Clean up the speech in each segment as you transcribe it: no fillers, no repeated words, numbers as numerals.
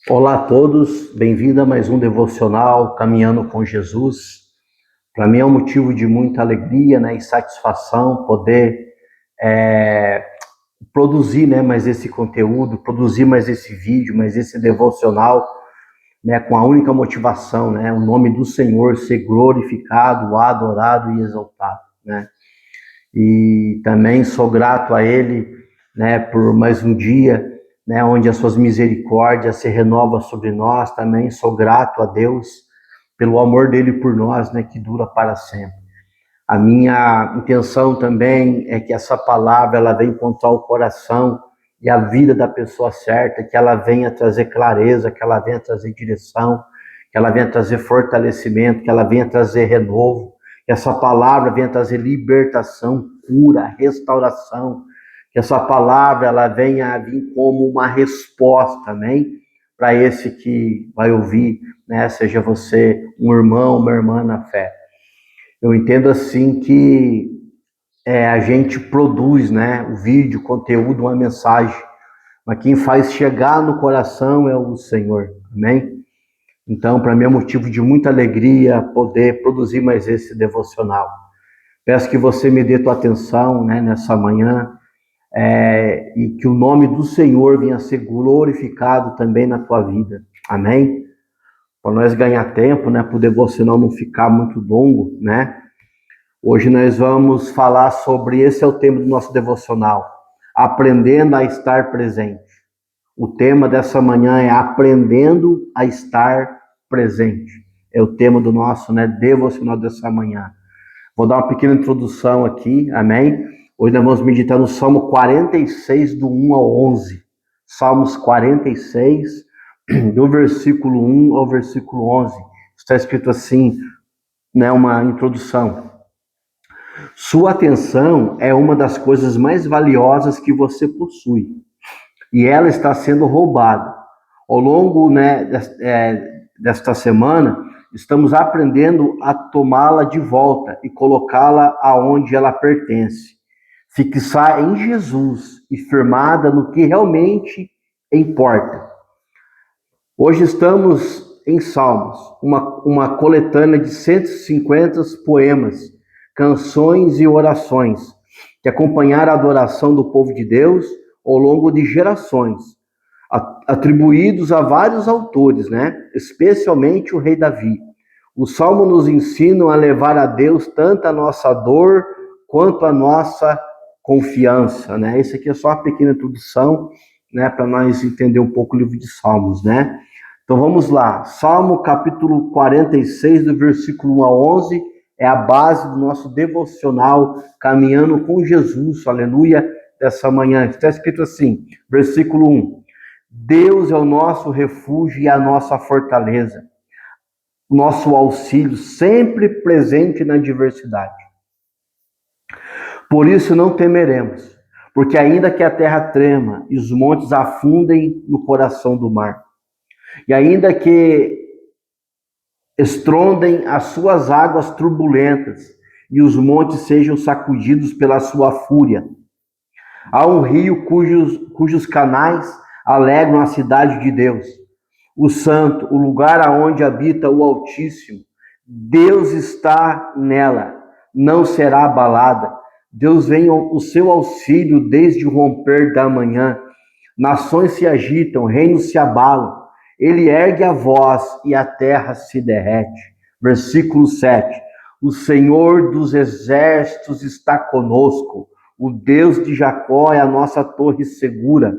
Olá a todos, bem-vindo a mais um devocional Caminhando com Jesus. Para mim é um motivo de muita alegria, e satisfação poder produzir, mais esse conteúdo, produzir mais esse vídeo, mais esse devocional, com a única motivação, o nome do Senhor ser glorificado, adorado e exaltado, E também sou grato a Ele, por mais um dia, onde as suas misericórdias se renovam sobre nós. Também sou grato a Deus pelo amor dele por nós, que dura para sempre. A minha intenção também é que essa palavra ela venha encontrar o coração e a vida da pessoa certa, que ela venha trazer clareza, que ela venha trazer direção, que ela venha trazer fortalecimento, que ela venha trazer renovo, que essa palavra venha trazer libertação, cura, restauração, que essa palavra ela venha vir como uma resposta, amém? Para esse que vai ouvir, seja você um irmão, uma irmã na fé. Eu entendo assim que a gente produz, o vídeo, o conteúdo, uma mensagem, mas quem faz chegar no coração é o Senhor, amém? Então, para mim é motivo de muita alegria poder produzir mais esse devocional. Peço que você me dê tua atenção, nessa manhã, e que o nome do Senhor venha a ser glorificado também na tua vida, amém? Para nós ganhar tempo, para o devocional não ficar muito longo, Hoje nós vamos falar sobre, esse é o tema do nosso devocional, aprendendo a estar presente. O tema dessa manhã é aprendendo a estar presente. É o tema do nosso devocional dessa manhã. Vou dar uma pequena introdução aqui, amém? Hoje nós vamos meditar no Salmo 46, do 1 ao 11. Salmos 46, do versículo 1 ao versículo 11. Está escrito assim, uma introdução. Sua atenção é uma das coisas mais valiosas que você possui, e ela está sendo roubada. Ao longo desta semana, estamos aprendendo a tomá-la de volta e colocá-la aonde ela pertence. Fixar em Jesus e firmada no que realmente importa. Hoje estamos em Salmos, uma coletânea de 150 poemas, canções e orações que acompanharam a adoração do povo de Deus ao longo de gerações, atribuídos a vários autores, especialmente o rei Davi. O Salmo nos ensina a levar a Deus tanto a nossa dor quanto a nossa confiança, Esse aqui é só uma pequena introdução, para nós entender um pouco o livro de Salmos, Então vamos lá, Salmo capítulo 46, do versículo 1 a 11, é a base do nosso devocional, caminhando com Jesus, aleluia, dessa manhã. Está escrito assim, versículo 1, Deus é o nosso refúgio e a nossa fortaleza, nosso auxílio sempre presente na adversidade. Por isso não temeremos, porque ainda que a terra trema e os montes afundem no coração do mar, e ainda que estrondem as suas águas turbulentas e os montes sejam sacudidos pela sua fúria. Há um rio cujos canais alegram a cidade de Deus, o santo, o lugar aonde habita o Altíssimo. Deus está nela, não será abalada. Deus vem o seu auxílio desde o romper da manhã. Nações se agitam, reinos se abalam. Ele ergue a voz e a terra se derrete. Versículo 7. O Senhor dos exércitos está conosco. O Deus de Jacó é a nossa torre segura.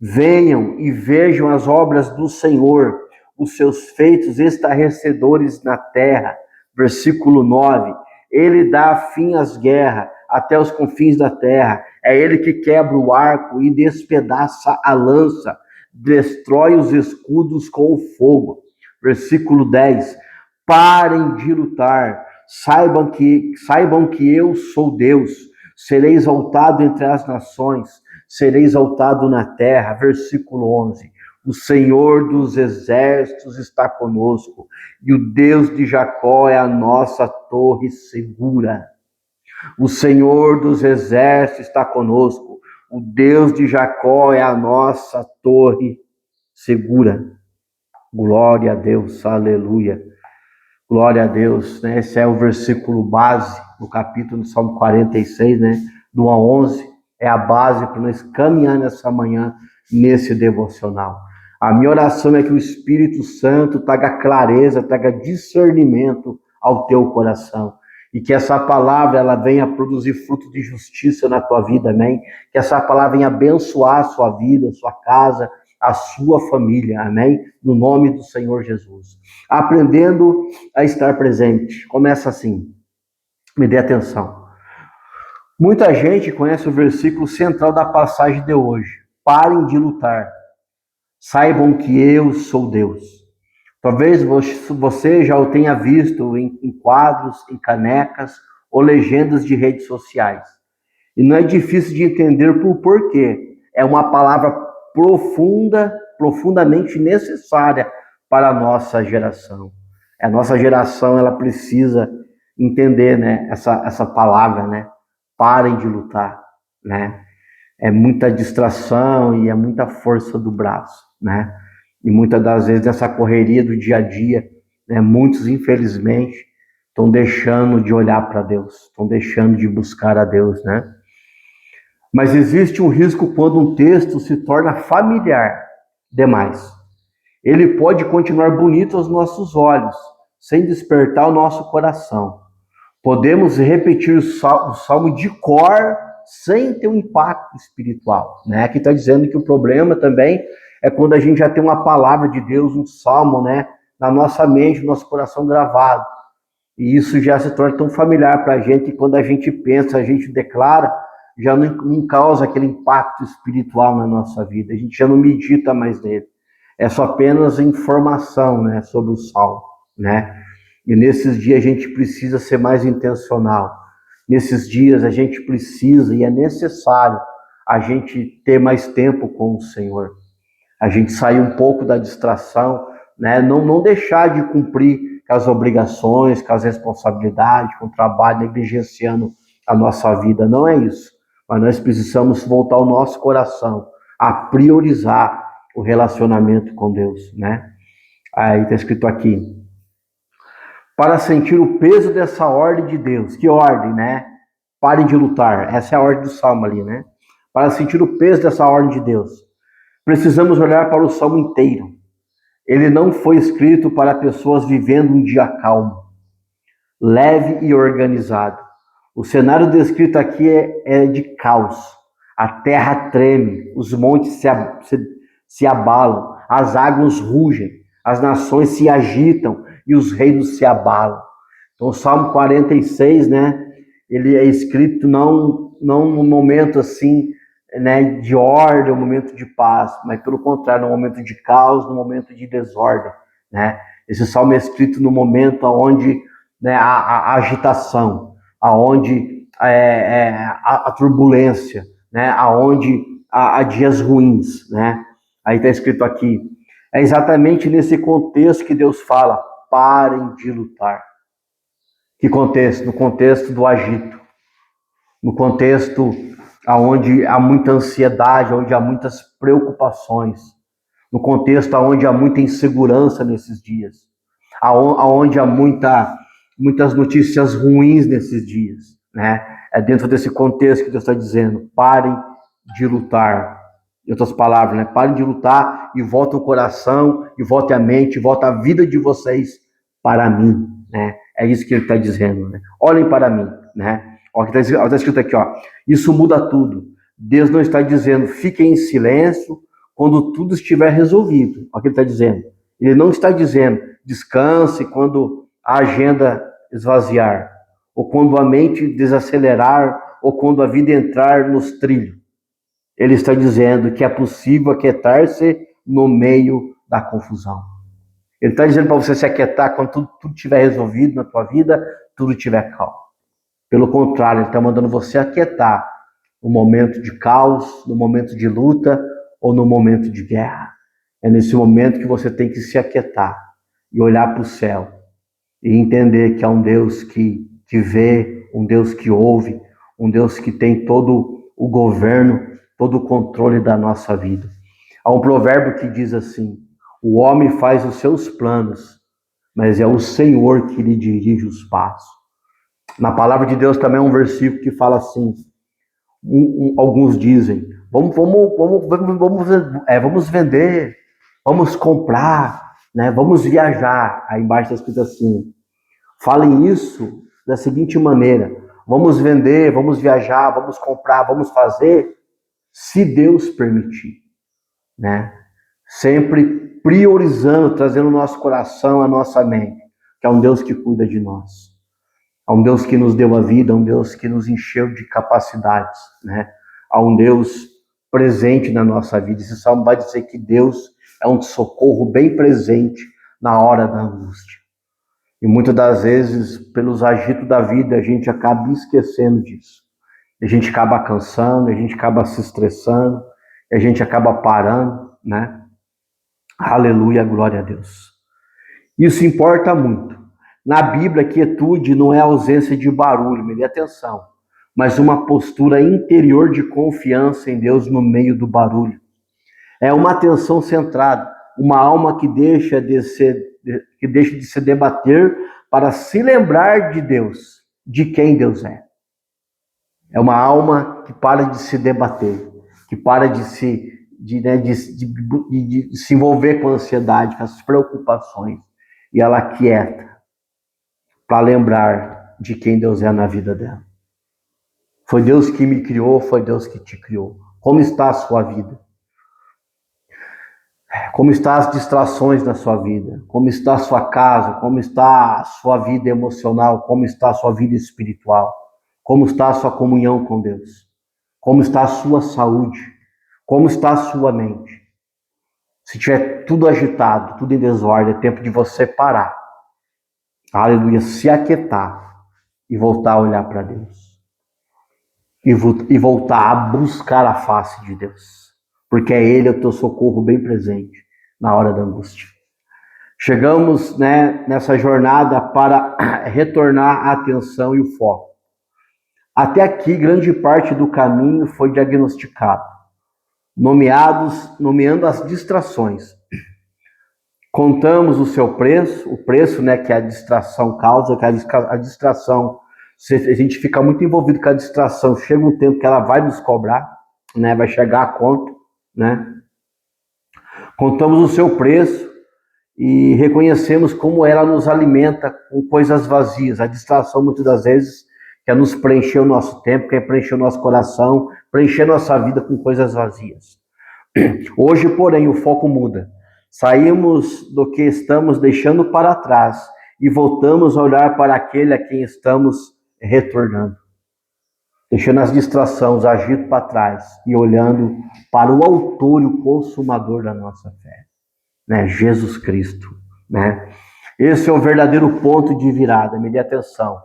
Venham e vejam as obras do Senhor, os seus feitos estarrecedores na terra. Versículo 9. Ele dá fim às guerras até os confins da terra. É ele que quebra o arco e despedaça a lança, destrói os escudos com o fogo. Versículo 10. Parem de lutar, saibam que eu sou Deus. Serei exaltado entre as nações, serei exaltado na terra. Versículo 11. O Senhor dos exércitos está conosco, e o Deus de Jacó é a nossa torre segura. O Senhor dos exércitos está conosco, o Deus de Jacó é a nossa torre segura. Glória a Deus, aleluia. Glória a Deus, né? Esse é o versículo base do capítulo do Salmo 46, né? Do 1 a 11, é a base para nós caminhar nessa manhã, nesse devocional. A minha oração é que o Espírito Santo traga clareza, traga discernimento ao teu coração. E que essa palavra, ela venha produzir fruto de justiça na tua vida, amém? Que essa palavra venha abençoar a sua vida, a sua casa, a sua família, amém? No nome do Senhor Jesus. Aprendendo a estar presente. Começa assim. Me dê atenção. Muita gente conhece o versículo central da passagem de hoje. Parem de lutar. Saibam que eu sou Deus. Talvez você já o tenha visto em quadros, em canecas ou legendas de redes sociais. E não é difícil de entender por porquê. É uma palavra profundamente necessária para a nossa geração. A nossa geração, ela precisa entender, né, essa palavra, né? Parem de lutar, né? É muita distração e é muita força do braço, né? E muitas das vezes nessa correria do dia a dia, né, muitos infelizmente estão deixando de olhar para Deus, estão deixando de buscar a Deus, né? Mas existe um risco quando um texto se torna familiar demais. Ele pode continuar bonito aos nossos olhos, sem despertar o nosso coração. Podemos repetir o salmo de cor sem ter um impacto espiritual, né? Aqui está dizendo que o problema também é quando a gente já tem uma palavra de Deus, um salmo, né, na nossa mente, no nosso coração gravado. E isso já se torna tão familiar para a gente que quando a gente pensa, a gente declara, já não causa aquele impacto espiritual na nossa vida. A gente já não medita mais nele. É só apenas informação, né, sobre o salmo, né? E nesses dias a gente precisa ser mais intencional. Nesses dias a gente precisa e é necessário a gente ter mais tempo com o Senhor. A gente sair um pouco da distração, né? Não deixar de cumprir com as obrigações, com as responsabilidades, com o trabalho, negligenciando a nossa vida. Não é isso. Mas nós precisamos voltar o nosso coração a priorizar o relacionamento com Deus, né? Aí está escrito aqui: para sentir o peso dessa ordem de Deus. Que ordem, né? Parem de lutar. Essa é a ordem do Salmo ali, né? Para sentir o peso dessa ordem de Deus, precisamos olhar para o Salmo inteiro. Ele não foi escrito para pessoas vivendo um dia calmo, leve e organizado. O cenário descrito aqui é de caos. A terra treme, os montes se abalam, as águas rugem, as nações se agitam e os reinos se abalam. Então, o Salmo 46, né, ele é escrito não num momento assim, né, de ordem, um momento de paz, mas pelo contrário, num momento de caos, num momento de desordem, né? Esse salmo é escrito no momento onde, né, a agitação, aonde a turbulência, né, aonde há dias ruins, né? Aí está escrito aqui, é exatamente nesse contexto que Deus fala: parem de lutar. Que contexto? No contexto do agito, no contexto onde há muita ansiedade, onde há muitas preocupações, no contexto onde há muita insegurança nesses dias, onde há muitas notícias ruins nesses dias, né? É dentro desse contexto que Deus está dizendo: parem de lutar. Em outras palavras, né? Parem de lutar e voltem o coração, e voltem a mente, e voltem a vida de vocês para mim, né? É isso que ele está dizendo, né? Olhem para mim, né? Ó, está escrito aqui, ó. Isso muda tudo. Deus não está dizendo fiquem em silêncio quando tudo estiver resolvido. Olha o que ele está dizendo. Ele não está dizendo descanse quando a agenda esvaziar, ou quando a mente desacelerar, ou quando a vida entrar nos trilhos. Ele está dizendo que é possível aquietar-se no meio da confusão. Ele está dizendo para você se aquietar quando tudo estiver resolvido na tua vida, tudo estiver calmo. Pelo contrário, ele está mandando você aquietar no momento de caos, no momento de luta ou no momento de guerra. É nesse momento que você tem que se aquietar e olhar para o céu e entender que há um Deus que vê, um Deus que ouve, um Deus que tem todo o governo, todo o controle da nossa vida. Há um provérbio que diz assim: o homem faz os seus planos, mas é o Senhor que lhe dirige os passos. Na palavra de Deus também é um versículo que fala assim, alguns dizem, vamos vender, vamos comprar, né? Vamos viajar. Aí embaixo está escrito assim, falem isso da seguinte maneira: vamos vender, vamos viajar, vamos comprar, vamos fazer, se Deus permitir, né? Sempre priorizando, trazendo o nosso coração, a nossa mente, que é um Deus que cuida de nós. Há um Deus que nos deu a vida, um Deus que nos encheu de capacidades, né? Há um Deus presente na nossa vida. Esse salmo vai dizer que Deus é um socorro bem presente na hora da angústia. E muitas das vezes, pelos agitos da vida, a gente acaba esquecendo disso. A gente acaba cansando, a gente acaba se estressando, a gente acaba parando, né? Aleluia, glória a Deus. Isso importa muito. Na Bíblia, quietude não é ausência de barulho, me dê atenção, mas uma postura interior de confiança em Deus no meio do barulho. É uma atenção centrada, uma alma que deixa de se debater para se lembrar de Deus, de quem Deus é. É uma alma que para de se debater, que para de se envolver com a ansiedade, com as preocupações, e ela quieta para lembrar de quem Deus é na vida dela. Foi Deus que me criou, foi Deus que te criou. Como está a sua vida? Como estão as distrações na sua vida? Como está a sua casa? Como está a sua vida emocional? Como está a sua vida espiritual? Como está a sua comunhão com Deus? Como está a sua saúde? Como está a sua mente? Se tiver tudo agitado, tudo em desordem, é tempo de você parar. Aleluia, se aquietar e voltar a olhar para Deus. E voltar a buscar a face de Deus. Porque é Ele o teu socorro bem presente na hora da angústia. Chegamos, né, nessa jornada para retornar a atenção e o foco. Até aqui, grande parte do caminho foi diagnosticado, nomeando as distrações. Contamos o seu preço, o preço, né, que a distração causa, que a distração, a gente fica muito envolvido com a distração, chega um tempo que ela vai nos cobrar, né, vai chegar a conta, né? Contamos o seu preço e reconhecemos como ela nos alimenta com coisas vazias. A distração, muitas das vezes, quer nos preencher o nosso tempo, quer preencher o nosso coração, preencher nossa vida com coisas vazias. Hoje, porém, o foco muda. Saímos do que estamos deixando para trás e voltamos a olhar para aquele a quem estamos retornando. Deixando as distrações, os agitos para trás e olhando para o autor e o consumador da nossa fé, né? Jesus Cristo, né? Esse é o verdadeiro ponto de virada, me dê atenção.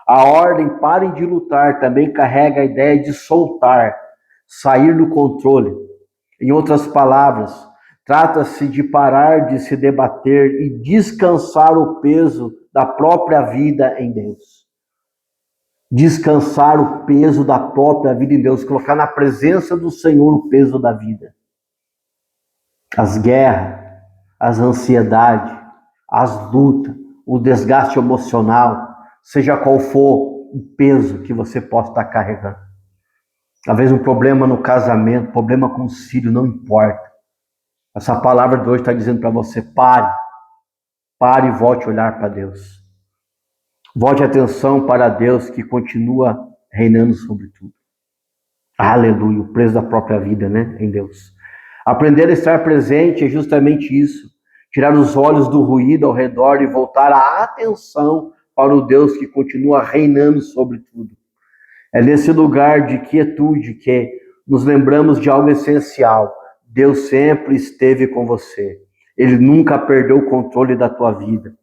A ordem parem de lutar também carrega a ideia de soltar, sair do controle. Em outras palavras, trata-se de parar de se debater e descansar o peso da própria vida em Deus. Descansar o peso da própria vida em Deus, colocar na presença do Senhor o peso da vida. As guerras, as ansiedades, as lutas, o desgaste emocional, seja qual for o peso que você possa estar carregando. Talvez um problema no casamento, problema com o filho, não importa. Essa palavra de hoje está dizendo para você, pare e volte a olhar para Deus. Volte a atenção para Deus que continua reinando sobre tudo. Aleluia, o preço da própria vida, né, em Deus. Aprender a estar presente é justamente isso. Tirar os olhos do ruído ao redor e voltar a atenção para o Deus que continua reinando sobre tudo. É nesse lugar de quietude que nos lembramos de algo essencial. Deus sempre esteve com você. Ele nunca perdeu o controle da tua vida.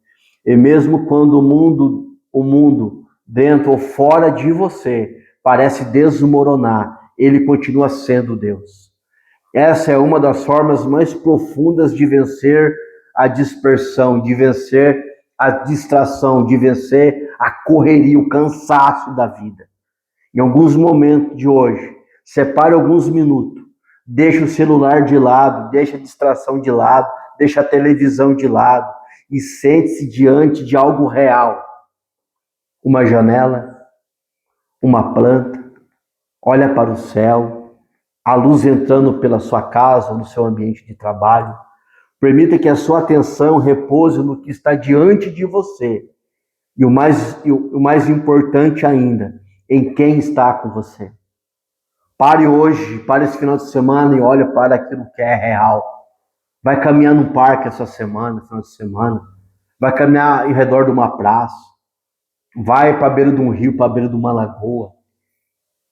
E mesmo quando o mundo dentro ou fora de você parece desmoronar, Ele continua sendo Deus. Essa é uma das formas mais profundas de vencer a dispersão, de vencer a distração, de vencer a correria, o cansaço da vida. Em alguns momentos de hoje, separe alguns minutos, Deixa o celular de lado, deixa a distração de lado, deixa a televisão de lado e sente-se diante de algo real. Uma janela, uma planta, olha para o céu, a luz entrando pela sua casa, no seu ambiente de trabalho. Permita que a sua atenção repouse no que está diante de você. E o mais importante ainda, em quem está com você. Pare hoje, pare esse final de semana e olhe para aquilo que é real. Vai caminhar no parque essa semana, final de semana. Vai caminhar ao redor de uma praça. Vai para a beira de um rio, para a beira de uma lagoa.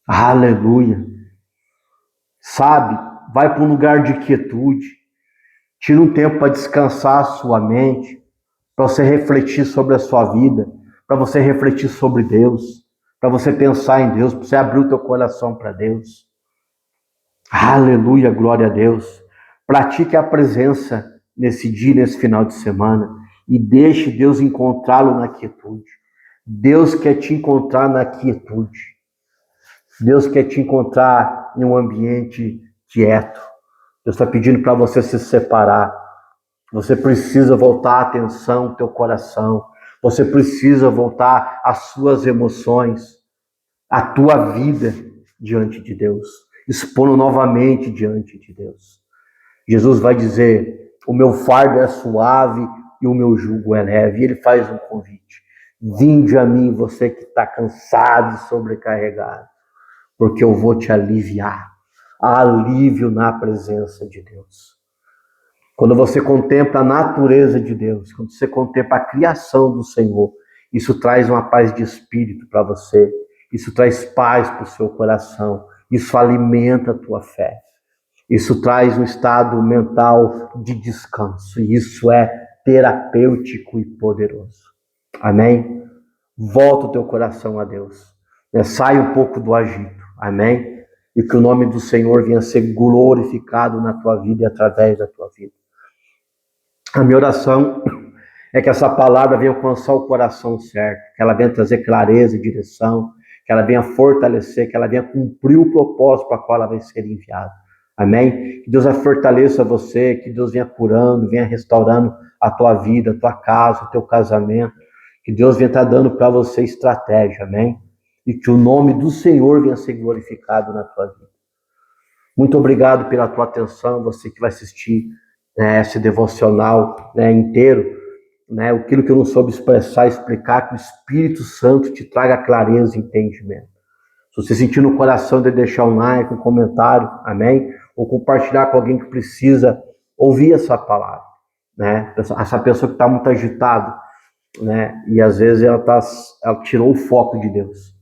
Aleluia. Sabe, vai para um lugar de quietude. Tira um tempo para descansar a sua mente, para você refletir sobre a sua vida, para você refletir sobre Deus, para você pensar em Deus, para você abrir o teu coração para Deus. Aleluia, glória a Deus. Pratique a presença nesse dia, nesse final de semana, e deixe Deus encontrá-lo na quietude. Deus quer te encontrar na quietude. Deus quer te encontrar em um ambiente quieto. Deus está pedindo para você se separar. Você precisa voltar a atenção ao teu coração. Você precisa voltar às suas emoções, à tua vida diante de Deus. Expondo novamente diante de Deus. Jesus vai dizer, o meu fardo é suave e o meu jugo é leve. E ele faz um convite. Vinde a mim, você que está cansado e sobrecarregado, porque eu vou te aliviar. Há alívio na presença de Deus. Quando você contempla a natureza de Deus, quando você contempla a criação do Senhor, isso traz uma paz de espírito para você, isso traz paz para o seu coração, isso alimenta a tua fé, isso traz um estado mental de descanso, e isso é terapêutico e poderoso. Amém? Volta o teu coração a Deus, sai um pouco do agito, amém? E que o nome do Senhor venha ser glorificado na tua vida e através da tua vida. A minha oração é que essa palavra venha alcançar o coração certo, que ela venha trazer clareza e direção, que ela venha fortalecer, que ela venha cumprir o propósito para o qual ela vai ser enviada. Amém? Que Deus fortaleça você, que Deus venha curando, venha restaurando a tua vida, a tua casa, o teu casamento. Que Deus venha estar dando para você estratégia, amém? E que o nome do Senhor venha ser glorificado na tua vida. Muito obrigado pela tua atenção, você que vai assistir esse devocional inteiro, aquilo que eu não soube expressar, explicar, que o Espírito Santo te traga clareza e entendimento. Se você sentir no coração de deixar um like, um comentário, amém? Ou compartilhar com alguém que precisa ouvir essa palavra, essa pessoa que está muito agitada, e às vezes ela tirou o foco de Deus.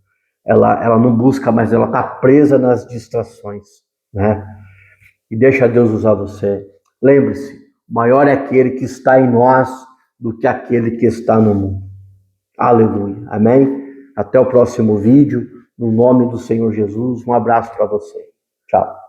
Ela não busca, mas ela está presa nas distrações, E deixa Deus usar você. Lembre-se, maior é aquele que está em nós do que aquele que está no mundo. Aleluia. Amém? Até o próximo vídeo. No nome do Senhor Jesus. Um abraço para você. Tchau.